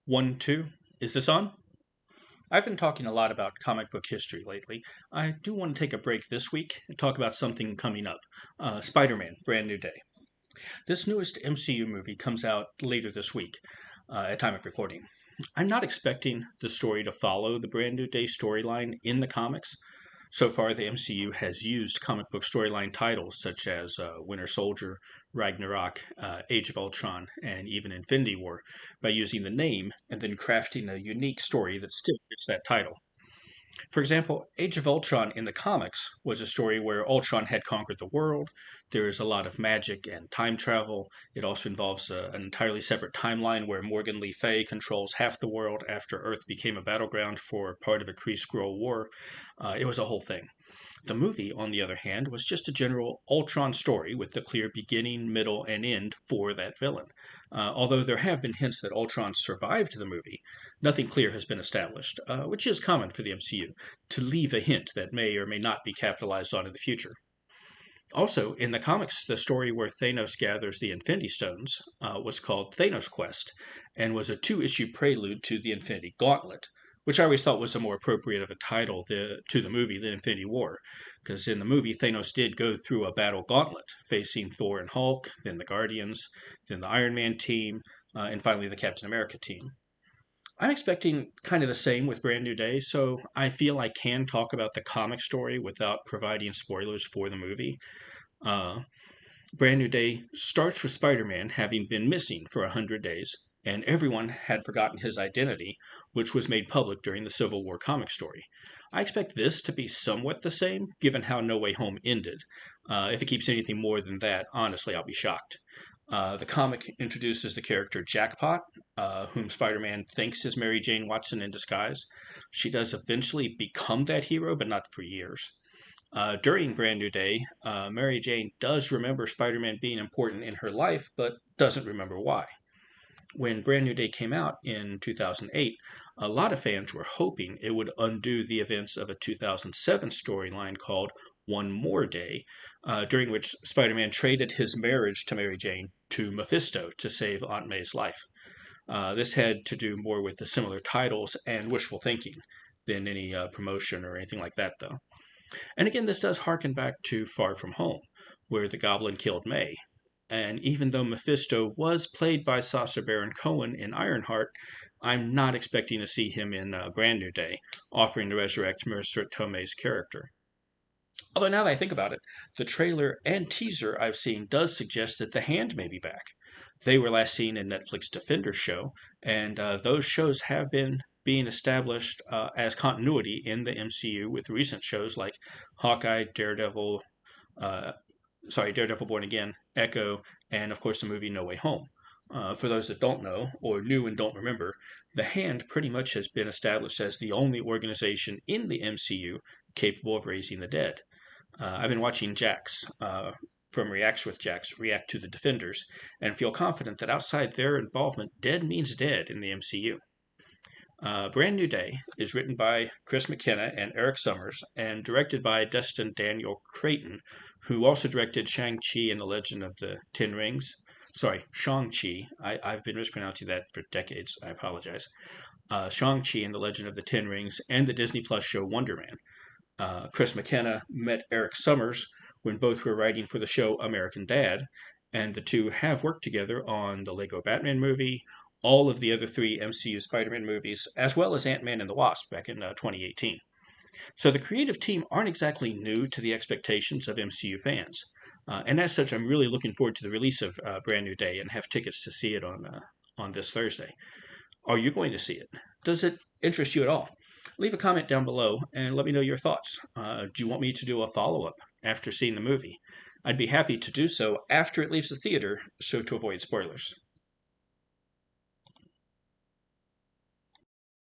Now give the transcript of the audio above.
One, two. Is this on? I've been talking a lot about comic book history lately. I do want to take a break this week and talk about something coming up. Spider Man, Brand New Day. This newest MCU movie comes out later this week, at time of recording. I'm not expecting the story to follow the Brand New Day storyline in the comics. So far, the MCU has used comic book storyline titles such as Winter Soldier, Ragnarok, Age of Ultron, and even Infinity War by using the name and then crafting a unique story that still fits that title. For example, Age of Ultron in the comics was a story where Ultron had conquered the world. There is a lot of magic and time travel. It also involves an entirely separate timeline where Morgan Le Fay controls half the world after Earth became a battleground for part of a Kree Skrull war. It was a whole thing. The movie, on the other hand, was just a general Ultron story with a clear beginning, middle, and end for that villain. Although there have been hints that Ultron survived the movie, nothing clear has been established, which is common for the MCU, to leave a hint that may or may not be capitalized on in the future. Also, in the comics, the story where Thanos gathers the Infinity Stones was called Thanos Quest and was a two-issue prelude to the Infinity Gauntlet, which I always thought was a more appropriate of a title to the movie than Infinity War, because in the movie, Thanos did go through a battle gauntlet, facing Thor and Hulk, then the Guardians, then the Iron Man team, and finally the Captain America team. I'm expecting kind of the same with Brand New Day, so I feel I can talk about the comic story without providing spoilers for the movie. Uh, Brand New Day starts with Spider Man having been missing for 100 days, and everyone had forgotten his identity, which was made public during the Civil War comic story. I expect this to be somewhat the same, given how No Way Home ended. If it keeps anything more than that, honestly, I'll be shocked. The comic introduces the character Jackpot, whom Spider Man thinks is Mary Jane Watson in disguise. She does eventually become that hero, but not for years. During Brand New Day, Mary Jane does remember Spider Man being important in her life, but doesn't remember why. When Brand New Day came out in 2008, a lot of fans were hoping it would undo the events of a 2007 storyline called One More Day, during which Spider Man traded his marriage to Mary Jane to Mephisto to save Aunt May's life. This had to do more with the similar titles and wishful thinking than any promotion or anything like that, though. And again, this does harken back to Far From Home, where the goblin killed May. And even though Mephisto was played by Sacha Baron Cohen in Ironheart, I'm not expecting to see him in Brand New Day, offering to resurrect Mercer Tomei's character. Although now that I think about it, the trailer and teaser I've seen does suggest that the Hand may be back. They were last seen in Netflix Defender show, and those shows have been being established as continuity in the MCU with recent shows like Hawkeye, uh, Daredevil Born Again, Echo, and of course the movie No Way Home. For those that don't know or new and don't remember, the Hand pretty much has been established as the only organization in the MCU capable of raising the dead. I've been watching Jax from Reacts with Jax react to the Defenders and feel confident that outside their involvement, dead means dead in the MCU. Brand New Day is written by Chris McKenna and Eric Summers and directed by Destin Daniel Creighton, who also directed Shang-Chi and the Legend of the Ten Rings. Sorry, Shang-Chi. I've been mispronouncing that for decades. I apologize. Shang-Chi and the Legend of the Ten Rings and the Disney Plus show Wonder Man. Chris McKenna met Eric Summers when both were writing for the show American Dad, and the two have worked together on the Lego Batman movie, all of the other three MCU Spider Man movies, as well as Ant Man and the Wasp back in 2018. So the creative team aren't exactly new to the expectations of MCU fans. And as such, I'm really looking forward to the release of Brand New Day and have tickets to see it on this Thursday. Are you going to see it? Does it interest you at all? Leave a comment down below and let me know your thoughts. Do you want me to do a follow up after seeing the movie? I'd be happy to do so after it leaves the theater, so to avoid spoilers.